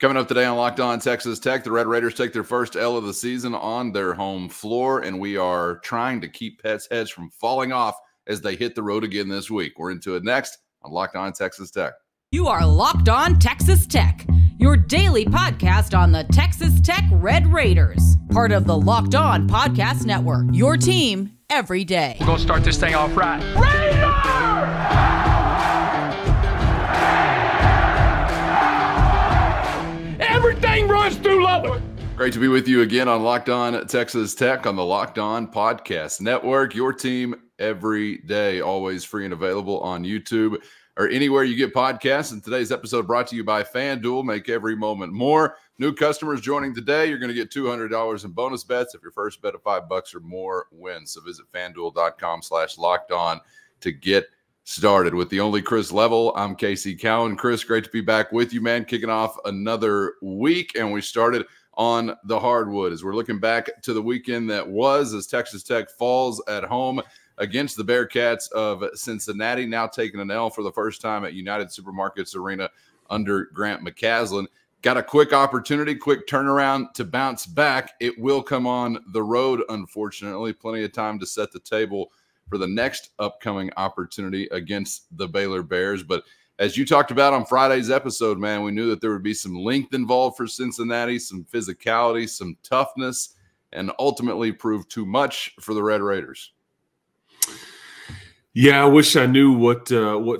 Coming up today on Locked On Texas Tech, the Red Raiders take their first L of the season on their home floor, and we are trying to keep Pet's heads from falling off as they hit the road again this week. We're into it next on Locked On Texas Tech. You are Locked On Texas Tech, your daily podcast on the Texas Tech Red Raiders, part of the Locked On Podcast Network, your team every day. We're going to start this thing off right. Raider! Everything runs through Lubbock. Great to be with you again on Locked On Texas Tech on the Locked On Podcast Network, your team every day, always free and available on YouTube or anywhere you get podcasts. And today's episode brought to you by FanDuel. Make every moment more. New customers joining today, you're going to get $200 in bonus bets if your first bet of $5 or more wins. So visit FanDuel.com/lockedon to get started. With the only Chris Level, I'm Casey Cowan. Chris, great to be back with you, man. Kicking off another week, and we started on the hardwood as we're looking back to the weekend that was, as Texas Tech falls at home against the Bearcats of Cincinnati, now taking an L for the first time at United Supermarkets Arena under Grant McCaslin. Got a quick opportunity, quick turnaround to bounce back. It will come on the road, unfortunately. Plenty of time to set the table for the next upcoming opportunity against the Baylor Bears. But as you talked about on Friday's episode, man, we knew that there would be some length involved for Cincinnati, some physicality, some toughness, and ultimately proved too much for the Red Raiders. Yeah, I wish I knew what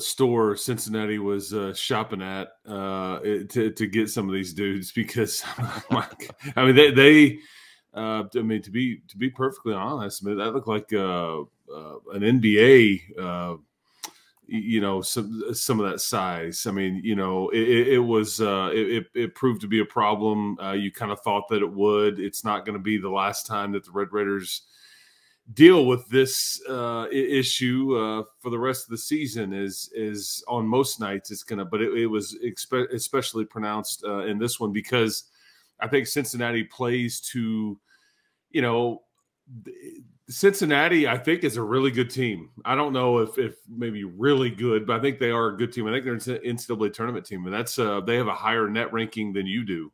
store Cincinnati was shopping at to get some of these dudes, because I mean to be perfectly honest, I mean, that looked like an NBA, some of that size. I mean, it proved to be a problem. You kind of thought that it would. It's not going to be the last time that the Red Raiders deal with this issue for the rest of the season. Is on most nights it's gonna, but it was especially pronounced in this one, because I think Cincinnati plays to, Cincinnati, I think, is a really good team. I don't know if maybe really good, but I think they are a good team. I think they're an NCAA tournament team, and that's they have a higher net ranking than you do.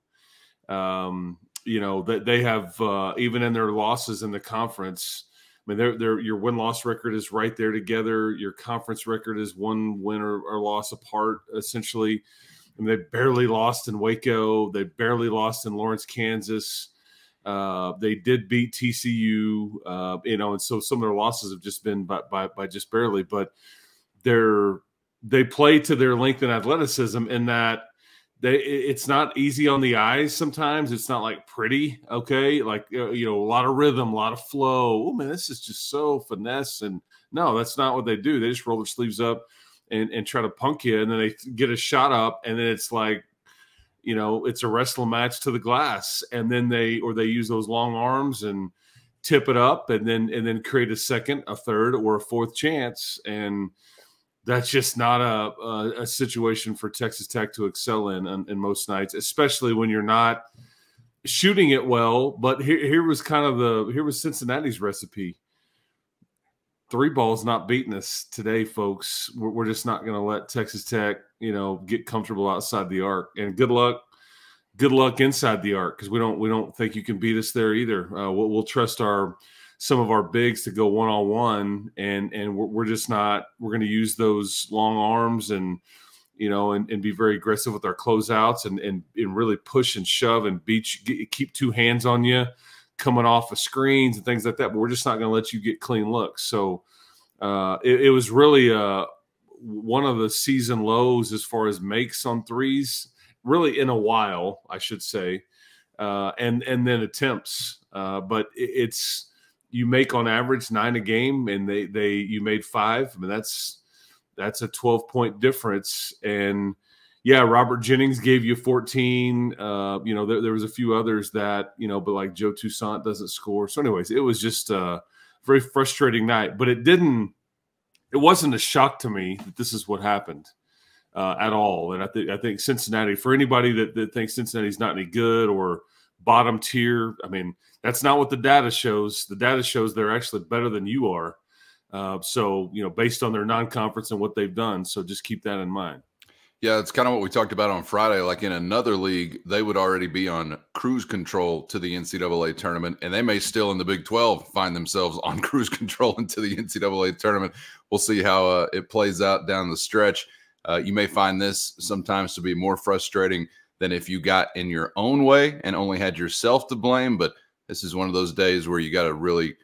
That they have even in their losses in the conference. I mean, your win-loss record is right there together. Your conference record is one win or loss apart, essentially. I mean, they barely lost in Waco. They barely lost in Lawrence, Kansas. They did beat TCU, and so some of their losses have just been by just barely. But they play to their length and athleticism in that it's not easy on the eyes sometimes. It's not like pretty, okay? Like, a lot of rhythm, a lot of flow. Oh, man, this is just so finesse. And no, that's not what they do. They just roll their sleeves up and try to punk you, and then they get a shot up, and then it's like, it's a wrestling match to the glass. And then they use those long arms and tip it up and then create a second, a third, or a fourth chance. And that's just not a situation for Texas Tech to excel in most nights, especially when you're not shooting it well. But here was Cincinnati's recipe. 3 balls not beating us today, folks. We're just not going to let Texas Tech, get comfortable outside the arc. And good luck inside the arc, because we don't think you can beat us there either. We'll trust some of our bigs to go one-on-one, and we're just not. We're going to use those long arms and be very aggressive with our closeouts and really push and shove and keep 2 hands on you coming off of screens and things like that. But we're just not going to let you get clean looks. So it was really one of the season lows as far as makes on threes, really in a while, I should say, and then attempts. But it's. You make on average 9 a game, and you made 5. I mean, that's a 12-point difference. And yeah, Robert Jennings gave you 14. There was a few others that, but like Joe Toussaint doesn't score. So anyways, it was just a very frustrating night, but it wasn't a shock to me that this is what happened at all. And I think Cincinnati, for anybody that thinks Cincinnati's not any good or bottom tier, I mean, that's not what the data shows. The data shows they're actually better than you are. So, based on their non-conference and what they've done. So just keep that in mind. Yeah, it's kind of what we talked about on Friday. Like in another league, they would already be on cruise control to the NCAA tournament, and they may still in the Big 12 find themselves on cruise control into the NCAA tournament. We'll see how it plays out down the stretch. You may find this sometimes to be more frustrating than if you got in your own way and only had yourself to blame. But this is one of those days where you got to really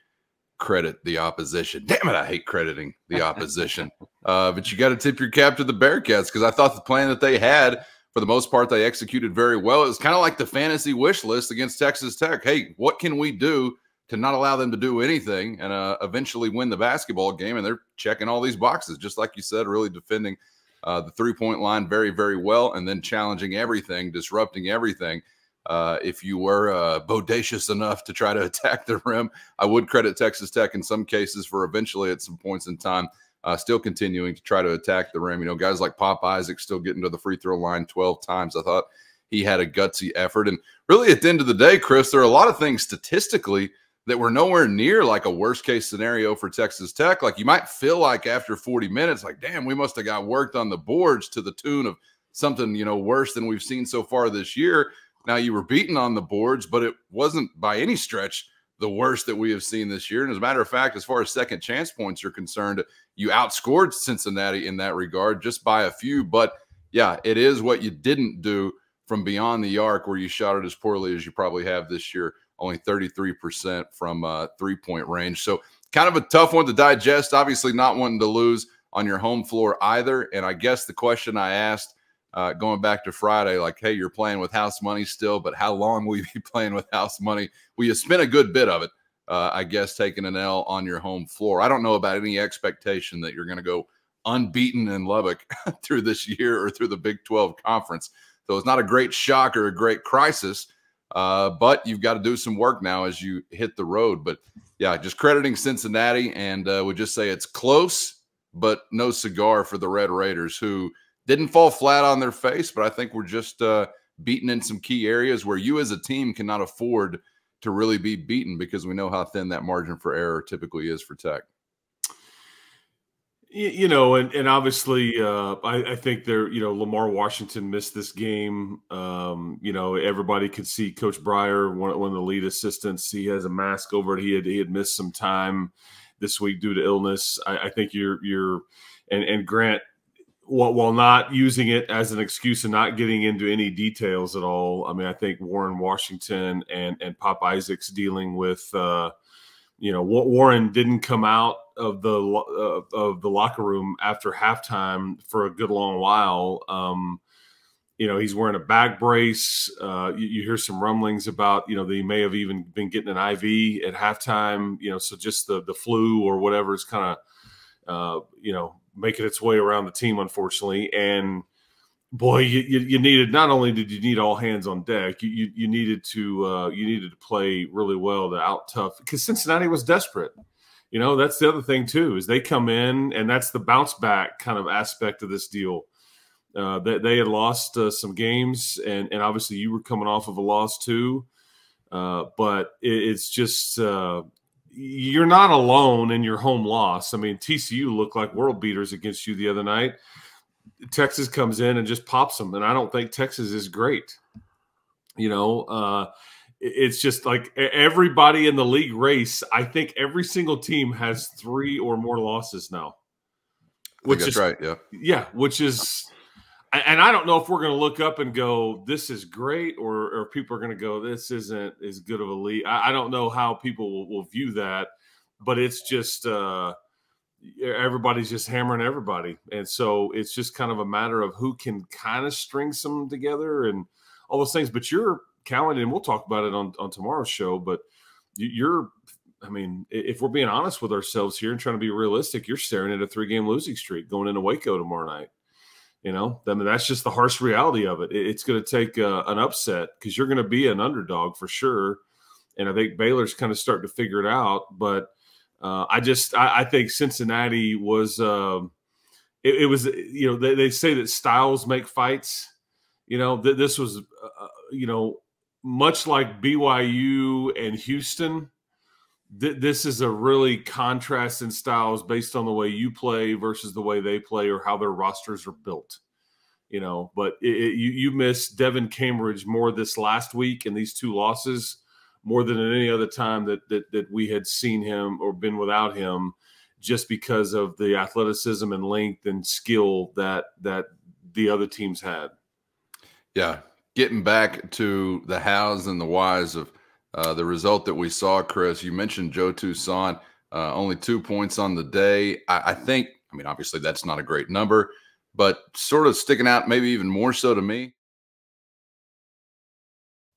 credit the opposition. Damn it, I hate crediting the opposition. But you got to tip your cap to the Bearcats, because I thought the plan that they had, for the most part, they executed very well. It was kind of like the fantasy wish list against Texas Tech. Hey, what can we do to not allow them to do anything and eventually win the basketball game? And they're checking all these boxes, just like you said, really defending the three-point line very, very well, and then challenging everything, disrupting everything. If you were bodacious enough to try to attack the rim, I would credit Texas Tech in some cases for eventually at some points in time still continuing to try to attack the rim. You know, guys like Pop Isaac still getting to the free throw line 12 times. I thought he had a gutsy effort. And really at the end of the day, Chris, there are a lot of things statistically that were nowhere near like a worst case scenario for Texas Tech. Like you might feel like after 40 minutes, like, damn, we must have got worked on the boards to the tune of something, you know, worse than we've seen so far this year. Now, you were beaten on the boards, but it wasn't by any stretch the worst that we have seen this year. And as a matter of fact, as far as second chance points are concerned, you outscored Cincinnati in that regard just by a few. But yeah, it is what you didn't do from beyond the arc, where you shot it as poorly as you probably have this year, only 33% from three-point range. So kind of a tough one to digest, obviously not wanting to lose on your home floor either. And I guess the question I asked going back to Friday, like, hey, you're playing with house money still, but how long will you be playing with house money? Well, you spent a good bit of it, I guess, taking an L on your home floor. I don't know about any expectation that you're going to go unbeaten in Lubbock through this year or through the Big 12 conference. So it's not a great shock or a great crisis, but you've got to do some work now as you hit the road. But, yeah, just crediting Cincinnati, and would just say it's close, but no cigar for the Red Raiders, who didn't fall flat on their face, but I think we're just beaten in some key areas where you as a team cannot afford to really be beaten, because we know how thin that margin for error typically is for Tech. You know, and obviously I think Lamar Washington missed this game. You know, everybody could see Coach Breyer, one of the lead assistants, he has a mask over it. He had missed some time this week due to illness. I think and Grant, while not using it as an excuse and not getting into any details at all, I mean, I think Warren Washington and Pop Isaac's dealing with, Warren didn't come out of the locker room after halftime for a good long while. He's wearing a back brace. You hear some rumblings about, that he may have even been getting an IV at halftime. So just the flu or whatever is kind of, making its way around the team, unfortunately. And boy, you needed, not only did you need all hands on deck, you needed to play really well to out tough, because Cincinnati was desperate. That's the other thing too, is they come in, and that's the bounce back kind of aspect of this deal. They had lost some games, and obviously you were coming off of a loss too. But it's just you're not alone in your home loss. I mean, TCU looked like world beaters against you the other night. Texas comes in and just pops them, and I don't think Texas is great. It's just like everybody in the league race, I think every single team has 3 or more losses now. Which is right, yeah. Yeah, which is – and I don't know if we're going to look up and go, this is great, or people are going to go, this isn't as good of a league. I don't know how people will view that, but it's just everybody's just hammering everybody. And so it's just kind of a matter of who can kind of string some together and all those things. But you're counting, and we'll talk about it on tomorrow's show, but I mean, if we're being honest with ourselves here and trying to be realistic, you're staring at a 3-game losing streak going into Waco tomorrow night. I mean, that's just the harsh reality of it. It's going to take an upset, because you're going to be an underdog for sure. And I think Baylor's kind of starting to figure it out. But I think Cincinnati was it was, they say that styles make fights. This was, much like BYU and Houston. This is a really contrast in styles based on the way you play versus the way they play, or how their rosters are built. But you miss Devin Cambridge more this last week in these 2 losses more than at any other time that we had seen him or been without him, just because of the athleticism and length and skill that the other teams had. Yeah, getting back to the hows and the whys of the result that we saw, Chris, you mentioned Joe Toussaint, only 2 points on the day. I think, obviously that's not a great number, but sort of sticking out maybe even more so to me.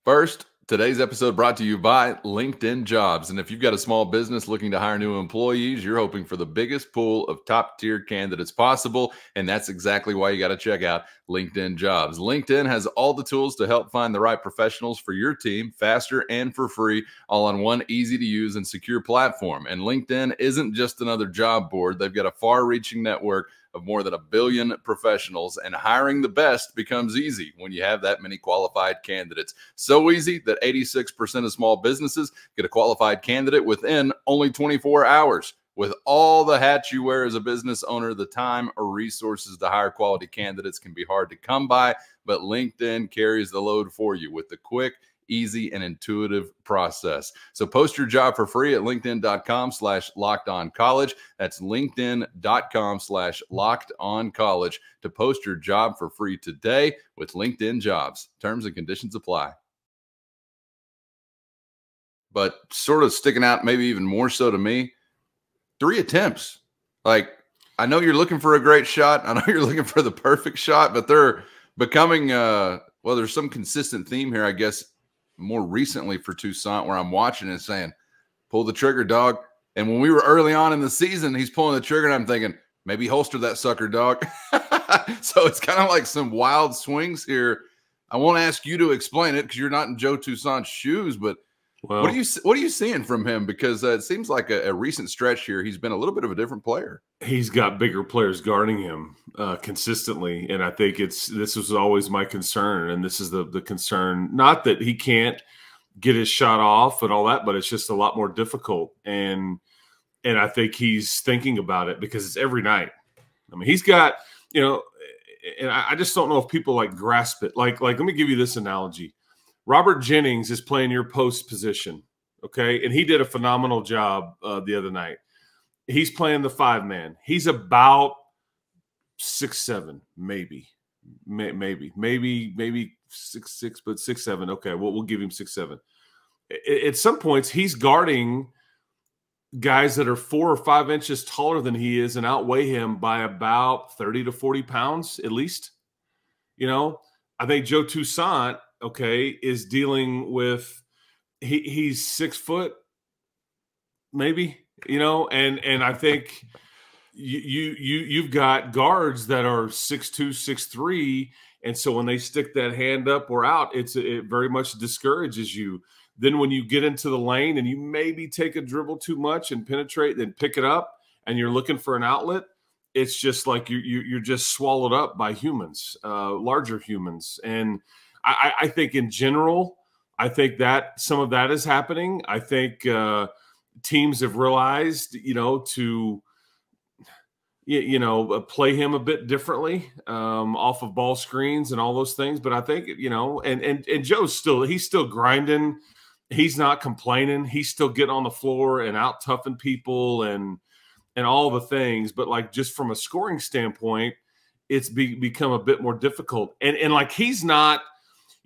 First, today's episode brought to you by LinkedIn Jobs. And if you've got a small business looking to hire new employees, you're hoping for the biggest pool of top-tier candidates possible. And that's exactly why you got to check out LinkedIn Jobs. LinkedIn has all the tools to help find the right professionals for your team faster and for free, all on one easy-to-use and secure platform. And LinkedIn isn't just another job board. They've got a far-reaching network of more than 1 billion professionals, and hiring the best becomes easy when you have that many qualified candidates. So easy that 86% of small businesses get a qualified candidate within only 24 hours. With all the hats you wear as a business owner, the time or resources to hire quality candidates can be hard to come by, but LinkedIn carries the load for you with the quick, easy, and intuitive process. So post your job for free at linkedin.com/lockedoncollege. That's linkedin.com/lockedoncollege to post your job for free today with LinkedIn Jobs. Terms and conditions apply. But sort of sticking out maybe even more so to me, 3 attempts. Like, I know you're looking for a great shot. I know you're looking for the perfect shot, but they're becoming, there's some consistent theme here, I guess, more recently for Toussaint, where I'm watching and saying, pull the trigger, dog. And when we were early on in the season, he's pulling the trigger, and I'm thinking, maybe holster that sucker, dog. So it's kind of like some wild swings here. I won't ask you to explain it because you're not in Joe Toussaint's shoes, but what are you seeing from him? Because it seems like a recent stretch here, he's been a little bit of a different player. He's got bigger players guarding him consistently, and I think this was always my concern, and this is the concern. Not that he can't get his shot off and all that, but it's just a lot more difficult. And I think he's thinking about it because it's every night. He's got, and I just don't know if people like grasp it. Like let me give you this analogy. Robert Jennings is playing your post position, okay? And he did a phenomenal job the other night. He's playing the 5-man. He's about 6'7", maybe 6'6", but 6'7". Okay, we'll give him 6'7". At some points, he's guarding guys that are 4 or 5 inches taller than he is and outweigh him by about 30 to 40 pounds at least. I think Joe Toussaint, is dealing with he's 6 foot, maybe, and I think you've got guards that are 6'2", 6'3", and so when they stick that hand up or out, it very much discourages you. Then when you get into the lane and you maybe take a dribble too much and penetrate, then pick it up, and you're looking for an outlet, it's just like you're just swallowed up by humans, larger humans. And I think in general, I think that some of that is happening. I think teams have realized, to play him a bit differently off of ball screens and all those things. But I think, and Joe's he's still grinding. He's not complaining. He's still getting on the floor and out toughing people and all the things. But like just from a scoring standpoint, it's become a bit more difficult. And like he's not,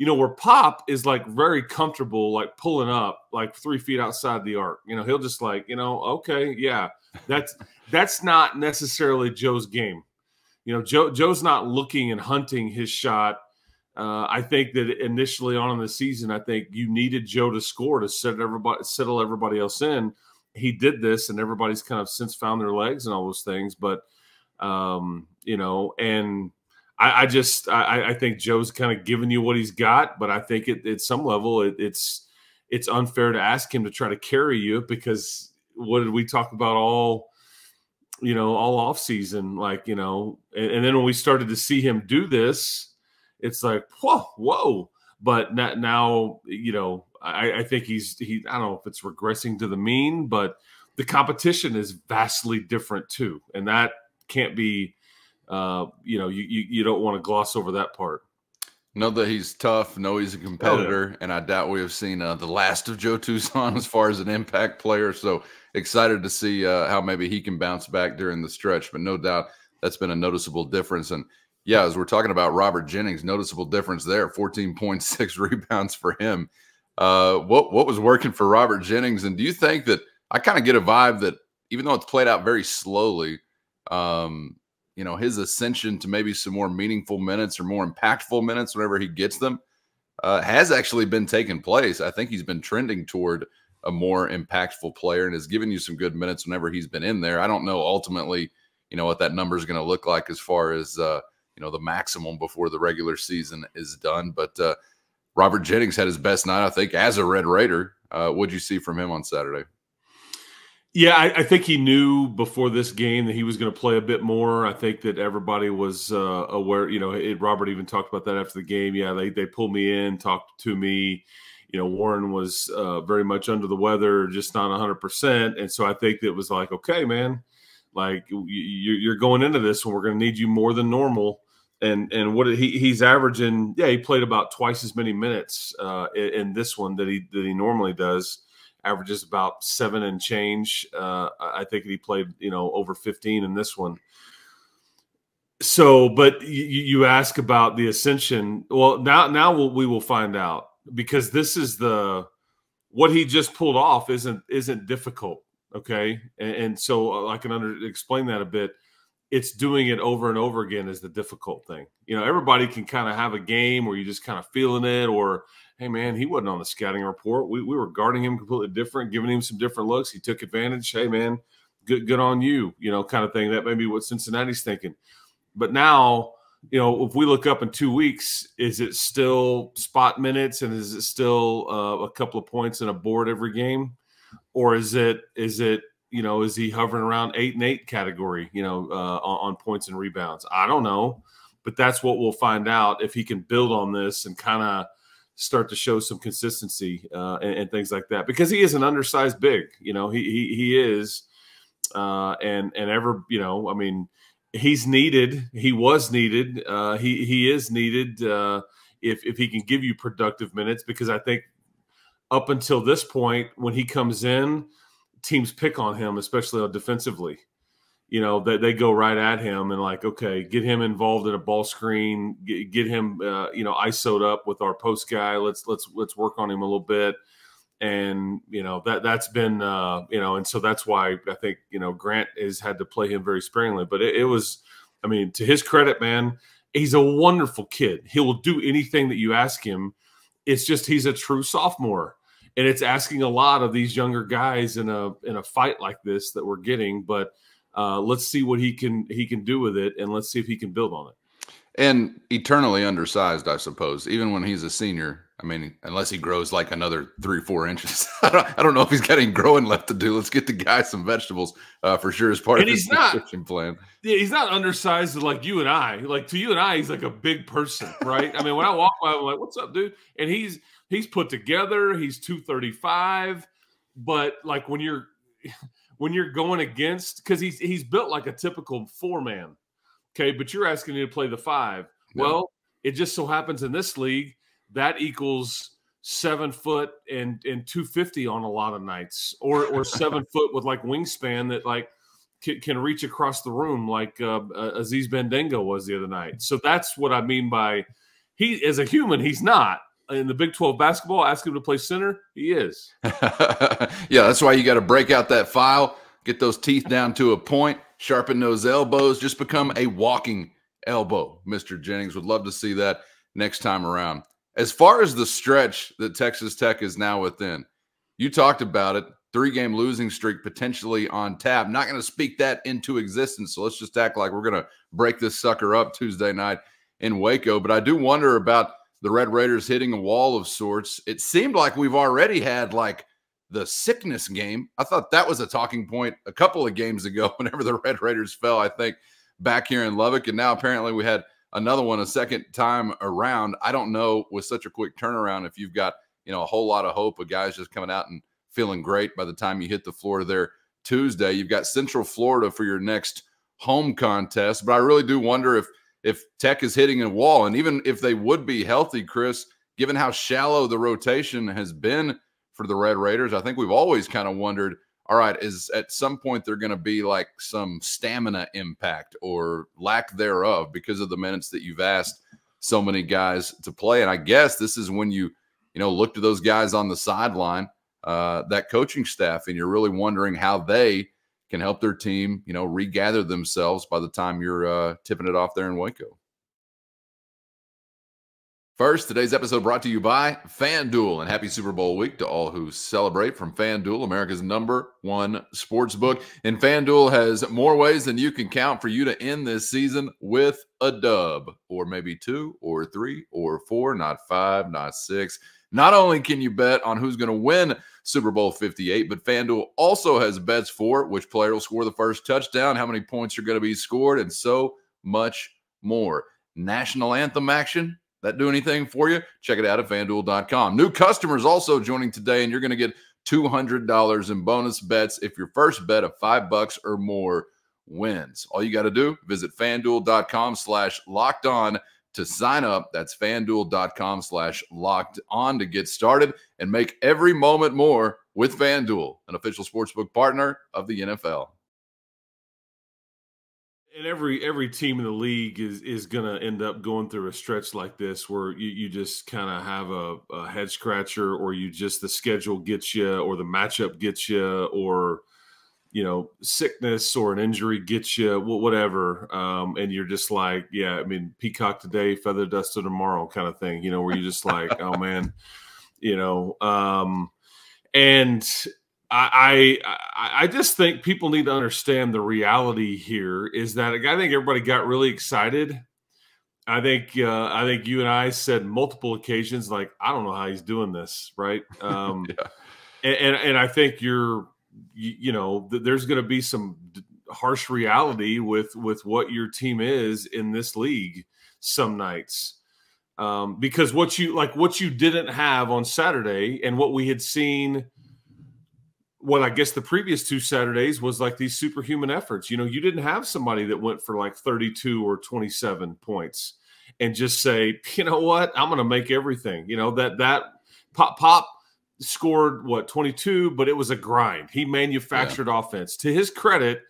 where Pop is like very comfortable, like pulling up like 3 feet outside the arc. He'll just like, okay, yeah, that's not necessarily Joe's game. Joe's not looking and hunting his shot. I think that initially on in the season, I think you needed Joe to score to settle everybody else in. He did this, and everybody's kind of since found their legs and all those things. But and I think Joe's kind of giving you what he's got, but I think at some level it's unfair to ask him to try to carry you, because what did we talk about all off season? Like, and then when we started to see him do this, it's like, whoa. But now, I think I don't know if it's regressing to the mean, but the competition is vastly different too. And that can't be you don't want to gloss over that part. Know that he's tough. Know he's a competitor, and I doubt we have seen the last of Joe Toussaint as far as an impact player. So excited to see how maybe he can bounce back during the stretch. But no doubt that's been a noticeable difference. And yeah, as we're talking about Robert Jennings, noticeable difference there. 14.6 rebounds for him. What was working for Robert Jennings? And do you think that I kind of get a vibe that even though it's played out very slowly, his ascension to maybe some more meaningful minutes or more impactful minutes whenever he gets them has actually been taking place. I think he's been trending toward a more impactful player and has given you some good minutes whenever he's been in there. I don't know ultimately, what that number is going to look like as far as, the maximum before the regular season is done. But Robert Jennings had his best night, I think, as a Red Raider. What'd you see from him on Saturday? Yeah, I think he knew before this game that he was going to play a bit more. I think that everybody was aware. Robert even talked about that after the game. Yeah, they pulled me in, talked to me. Warren was very much under the weather, just not 100%. And so I think it was like, okay, man, like you're going into this and we're going to need you more than normal. And what he's averaging, he played about twice as many minutes in this one that he normally does. Averages about 7 and change. I think he played, over 15 in this one. So, but you ask about the ascension. Well, now we will find out, because this is what he just pulled off isn't difficult. Okay. And so I can explain that a bit. It's doing it over and over again is the difficult thing. Everybody can kind of have a game where you just kind of feeling it, or, hey, man, he wasn't on the scouting report. We were guarding him completely different, giving him some different looks. He took advantage. Hey, man, good on you, kind of thing. That may be what Cincinnati's thinking. But now, if we look up in 2 weeks, is it still spot minutes, and is it still a couple of points and a board every game? Or is he hovering around 8 and 8 category, on points and rebounds? I don't know, but that's what we'll find out if he can build on this and kind of start to show some consistency and things like that, because he is an undersized big, he is, and ever, he's needed. He was needed. He is needed if he can give you productive minutes, because I think up until this point, when he comes in, teams pick on him, especially defensively. They go right at him and like, okay, get him involved in a ball screen, get him, ISO'd up with our post guy. Let's work on him a little bit. And, that's been, and so that's why I think, Grant has had to play him very sparingly, but it was, to his credit, man, he's a wonderful kid. He will do anything that you ask him. It's just, he's a true sophomore. And it's asking a lot of these younger guys in a fight like this that we're getting, but let's see what he can do with it, and let's see if he can build on it. And eternally undersized, I suppose, even when he's a senior. Unless he grows like another 3-4 inches. I don't know if he's got any growing left to do. Let's get the guy some vegetables for sure as part of his nutrition plan. Yeah, he's not undersized like you and I. Like to you and I, he's like a big person, right? When I walk by, I'm like, "What's up, dude?" And he's put together. He's 235, but like when you're going against, because he's built like a typical 4-man, okay, but you're asking him to play the 5. Yeah. Well, it just so happens in this league that equals 7 foot and 250 on a lot of nights, or 7 foot with like wingspan that like can reach across the room like Aziz Bandengo was the other night. So that's what I mean by he as a human, he's not. In the Big 12 basketball, ask him to play center, he is. Yeah, that's why you got to break out that file, get those teeth down to a point, sharpen those elbows, just become a walking elbow. Mr. Jennings would love to see that next time around. As far as the stretch that Texas Tech is now within, you talked about it, 3-game losing streak potentially on tap. Not going to speak that into existence, so let's just act like we're going to break this sucker up Tuesday night in Waco. But I do wonder about the Red Raiders hitting a wall of sorts. It seemed like we've already had like the sickness game. I thought that was a talking point a couple of games ago whenever the Red Raiders fell, I think, back here in Lubbock. And now apparently we had another one a second time around. I don't know with such a quick turnaround if you've got, a whole lot of hope of guys just coming out and feeling great by the time you hit the floor there Tuesday. You've got Central Florida for your next home contest. But I really do wonder if Tech is hitting a wall. And even if they would be healthy, Chris, given how shallow the rotation has been for the Red Raiders, I think we've always kind of wondered, all right, is at some point they're going to be like some stamina impact or lack thereof because of the minutes that you've asked so many guys to play. And I guess this is when you look to those guys on the sideline, that coaching staff, and you're really wondering how they can help their team, regather themselves by the time you're tipping it off there in Waco. First, today's episode brought to you by FanDuel, and happy Super Bowl week to all who celebrate from FanDuel, America's #1 sports book. And FanDuel has more ways than you can count for you to end this season with a dub, or maybe 2 or 3 or 4, not 5, not 6. Not only can you bet on who's going to win Super Bowl 58, but FanDuel also has bets for which player will score the first touchdown, how many points are going to be scored, and so much more. National anthem action? That do anything for you? Check it out at FanDuel.com. New customers also joining today, and you're going to get $200 in bonus bets if your first bet of $5 or more wins. All you got to do, visit FanDuel.com/lockedon to sign up. That's FanDuel.com/lockedon to get started and make every moment more with FanDuel, an official sportsbook partner of the NFL. And every team in the league is going to end up going through a stretch like this where you just kind of have a head scratcher, or the schedule gets you, or the matchup gets you, or, sickness or an injury gets you, whatever. And you're just like, yeah, I mean, peacock today, feather dusted tomorrow kind of thing, where you're just like, oh man, and I just think people need to understand the reality here is that I think everybody got really excited. I think you and I said multiple occasions, like, I don't know how he's doing this, right? Yeah. And I think there's going to be some harsh reality with what your team is in this league some nights, because what you didn't have on Saturday and what we had seen. What I guess the previous 2 Saturdays was like these superhuman efforts. You didn't have somebody that went for like 32 or 27 points and just say, you know what, I'm going to make everything. That Pop scored 22, but it was a grind. He manufactured offense. To his credit,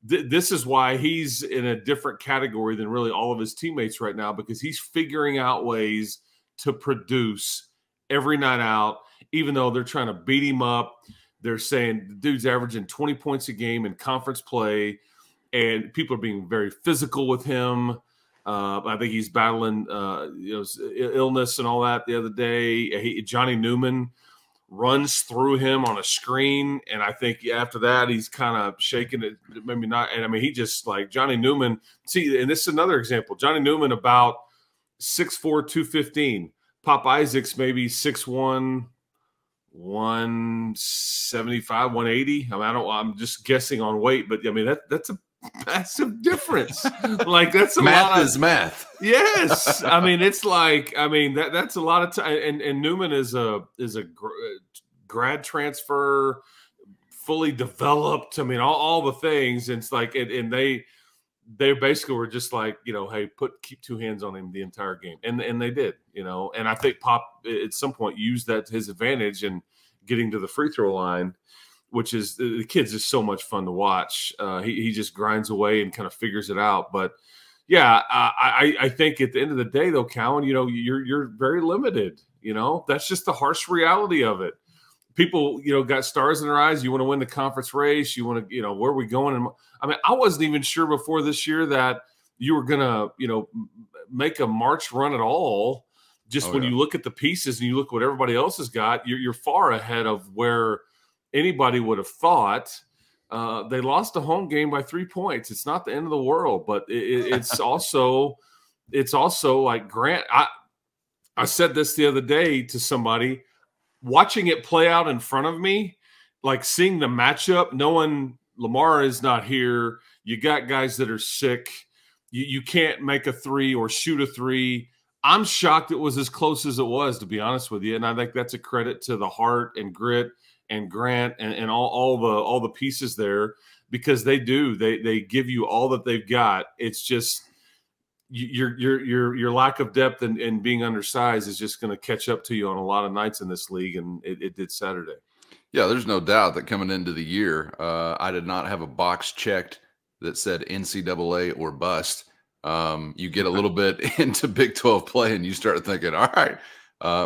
this is why he's in a different category than really all of his teammates right now, because he's figuring out ways to produce every night out, even though they're trying to beat him up. They're saying the dude's averaging 20 points a game in conference play, and people are being very physical with him. I think he's battling illness and all that the other day. Johnny Newman runs through him on a screen, and I think after that he's kind of shaking it, maybe not. And I mean, he just like Johnny Newman. See, and this is another example. Johnny Newman about 6'4", 215. Pop Isaacs maybe 6'1". 175, 180. I mean, I'm just guessing on weight, but I mean that's a massive difference. Like that's a math lot of is math. Yes, I mean it's like that's a lot of time. And Newman is a grad transfer, fully developed. I mean all the things. And it's like and they basically were just like, hey, keep 2 hands on him the entire game. And they did, and I think Pop at some point used that to his advantage and getting to the free throw line, which is the kid's just so much fun to watch. He just grinds away and kind of figures it out. But yeah, I think at the end of the day though, Cowan, you're very limited, that's just the harsh reality of it. People, got stars in their eyes. You want to win the conference race. You want to, where are we going? And I mean, I wasn't even sure before this year that you were going to, make a March run at all. Just when you look at the pieces and you look what everybody else has got, you're far ahead of where anybody would have thought. They lost a home game by 3 points. It's not the end of the world, but it's also like Grant. I said this the other day to somebody. Watching it play out in front of me, like seeing the matchup, knowing Lamar is not here, you got guys that are sick, you can't make a 3 or shoot a 3. I'm shocked it was as close as it was, to be honest with you. And I think that's a credit to the heart and grit and Grant and all the pieces there because they do. They give you all that they've got. It's just your lack of depth and being undersized is just going to catch up to you on a lot of nights in this league, and it did Saturday. Yeah, there's no doubt that coming into the year, I did not have a box checked that said NCAA or bust. You get a little bit into Big 12 play and you start thinking, all right,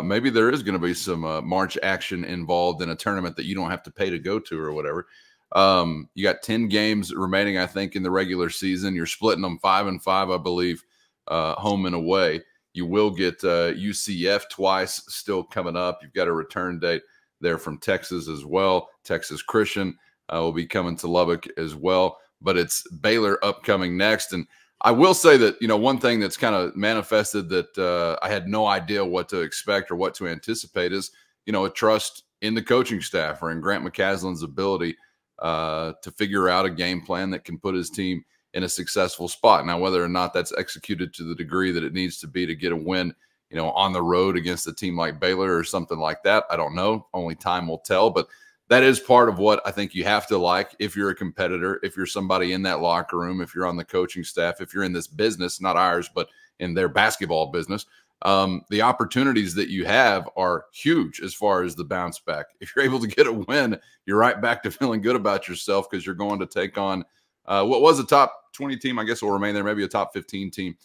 maybe there is going to be some March action involved in a tournament that you don't have to pay to go to or whatever. You got 10 games remaining, I think, in the regular season. You're splitting them 5-5, I believe, home and away. You will get UCF twice still coming up. You've got a return date there from Texas as well. Texas Christian will be coming to Lubbock as well. But it's Baylor upcoming next. And I will say that, one thing that's kind of manifested that I had no idea what to expect or what to anticipate is, a trust in the coaching staff or in Grant McCasland's ability to figure out a game plan that can put his team in a successful spot. Now, whether or not that's executed to the degree that it needs to be to get a win, on the road against a team like Baylor or something like that, I don't know. Only time will tell. But that is part of what I think you have to like if you're a competitor, if you're somebody in that locker room, if you're on the coaching staff, if you're in this business, not ours, but in their basketball business. The opportunities that you have are huge as far as the bounce back. If you're able to get a win, you're right back to feeling good about yourself because you're going to take on what was a top 20 team, I guess will remain there, maybe a top 15 team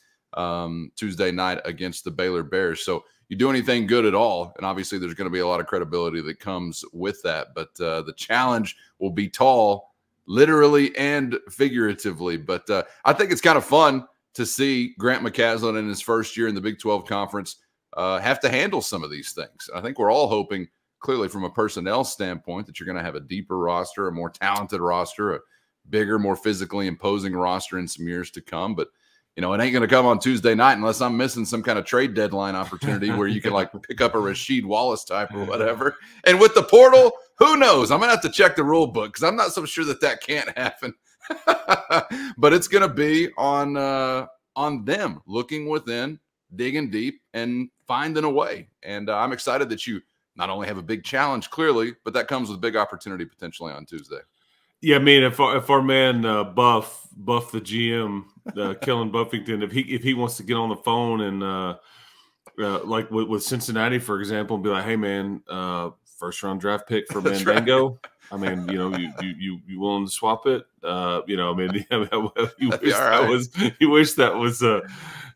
Tuesday night against the Baylor Bears. So you do anything good at all, and obviously there's going to be a lot of credibility that comes with that. But the challenge will be tall, literally and figuratively. But I think it's kind of fun to see Grant McCasland in his first year in the Big 12 Conference have to handle some of these things. I think we're all hoping, clearly from a personnel standpoint, that you're going to have a deeper roster, a more talented roster, a bigger, more physically imposing roster in some years to come. But it ain't going to come on Tuesday night unless I'm missing some kind of trade deadline opportunity where you can pick up a Rasheed Wallace type or whatever. And with the portal, who knows? I'm going to have to check the rule book because I'm not so sure that can't happen. But it's going to be on them looking within, digging deep, and finding a way. And I'm excited that you not only have a big challenge, clearly, but that comes with big opportunity potentially on Tuesday. Yeah, I mean, if our man Buff the GM, Kellen Buffington, if he wants to get on the phone and like with Cincinnati, for example, and be like, hey man, first round draft pick for Mandango. Right. I mean, you willing to swap it? I mean, you wish that was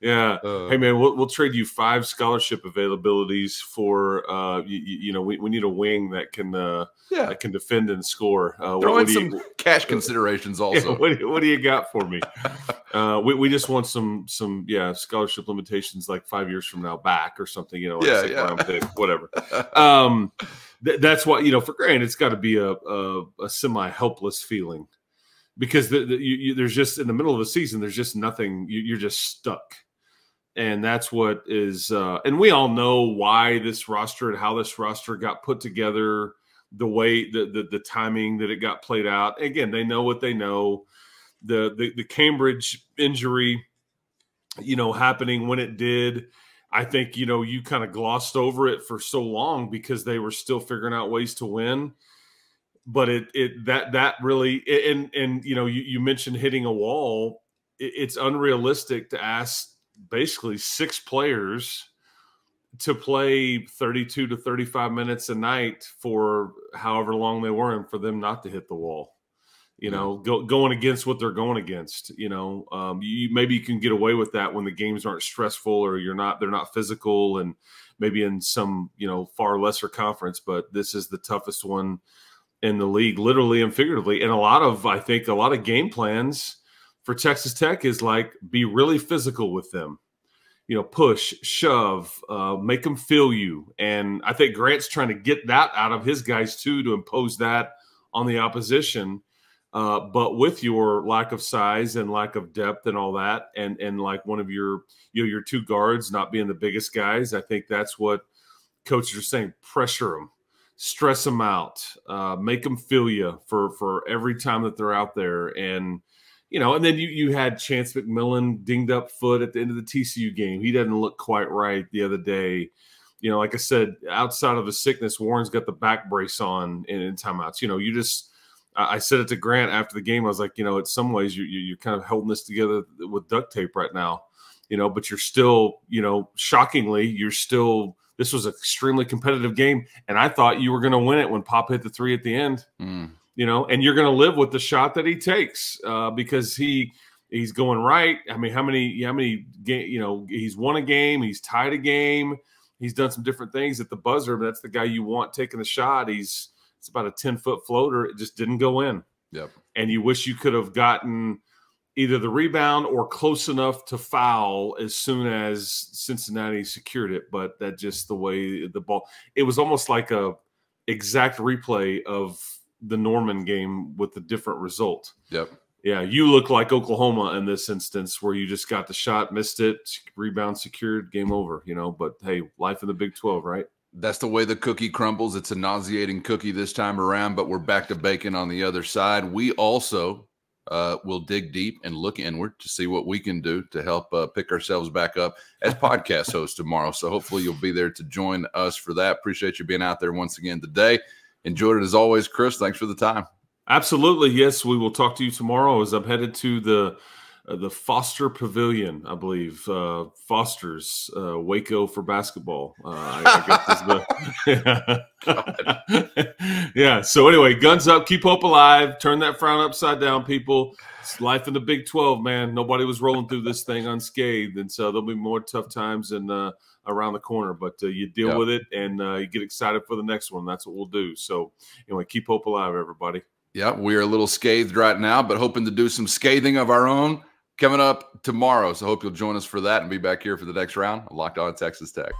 yeah. Hey man, we'll trade you 5 scholarship availabilities for we need a wing that can defend and score. Throw in some cash considerations also. Yeah, what do you got for me? We just want some scholarship limitations like 5 years from now back or something. Round pick, whatever. That's why for Grant it's got to be a semi-helpless feeling because there's just in the middle of the season there's just nothing. You're just stuck. And that's what is and we all know why this roster and how this roster got put together, the way the timing that it got played out. Again, they know what they know. The Cambridge injury, happening when it did, I think, you kind of glossed over it for so long because they were still figuring out ways to win. But that really and you mentioned hitting a wall. It's unrealistic to ask basically 6 players to play 32 to 35 minutes a night for however long they were and for them not to hit the wall, going against what they're going against, maybe you can get away with that when the games aren't stressful or they're not physical and maybe in some, far lesser conference, but this is the toughest one in the league, literally and figuratively. And I think a lot of game plans for Texas Tech is be really physical with them, push, shove, make them feel you. And I think Grant's trying to get that out of his guys too, to impose that on the opposition. But with your lack of size and lack of depth and all that, and like one of your 2 guards not being the biggest guys, I think that's what coaches are saying. Pressure them, stress them out, make them feel you for every time that they're out there. And and then you had Chance McMillan dinged up foot at the end of the TCU game. He doesn't look quite right the other day. Like I said, outside of the sickness, Warren's got the back brace on in timeouts. I said it to Grant after the game. I was like, in some ways you're kind of holding this together with duct tape right now, but you're still, shockingly, this was an extremely competitive game. And I thought you were going to win it when Pop hit the 3 at the end, and you're going to live with the shot that he takes because he's going right. I mean, how many he's won a game, he's tied a game, he's done some different things at the buzzer, but that's the guy you want taking the shot. It's about a 10-foot floater. It just didn't go in. Yep. And you wish you could have gotten either the rebound or close enough to foul as soon as Cincinnati secured it. But that just the way the ball, it was almost like a exact replay of the Norman game with a different result. Yep. Yeah, you look like Oklahoma in this instance where you just got the shot, missed it, rebound secured, game over, But, hey, life in the Big 12, right? That's the way the cookie crumbles. It's a nauseating cookie this time around, but we're back to bacon on the other side. We also will dig deep and look inward to see what we can do to help pick ourselves back up as podcast hosts tomorrow. So hopefully you'll be there to join us for that. Appreciate you being out there once again today. Enjoyed it as always, Chris. Thanks for the time. Absolutely. Yes, we will talk to you tomorrow as I'm headed to the Foster Pavilion, I believe. Foster's Waco for basketball. I guess is yeah. So anyway, guns up, keep hope alive, turn that frown upside down, people. It's life in the Big 12, man. Nobody was rolling through this thing unscathed, and so there'll be more tough times and around the corner. But you deal with it, and you get excited for the next one. That's what we'll do. So anyway, keep hope alive, everybody. Yeah, we're a little scathed right now, but hoping to do some scathing of our own coming up tomorrow. So hope you'll join us for that and be back here for the next round of Locked On Texas Tech.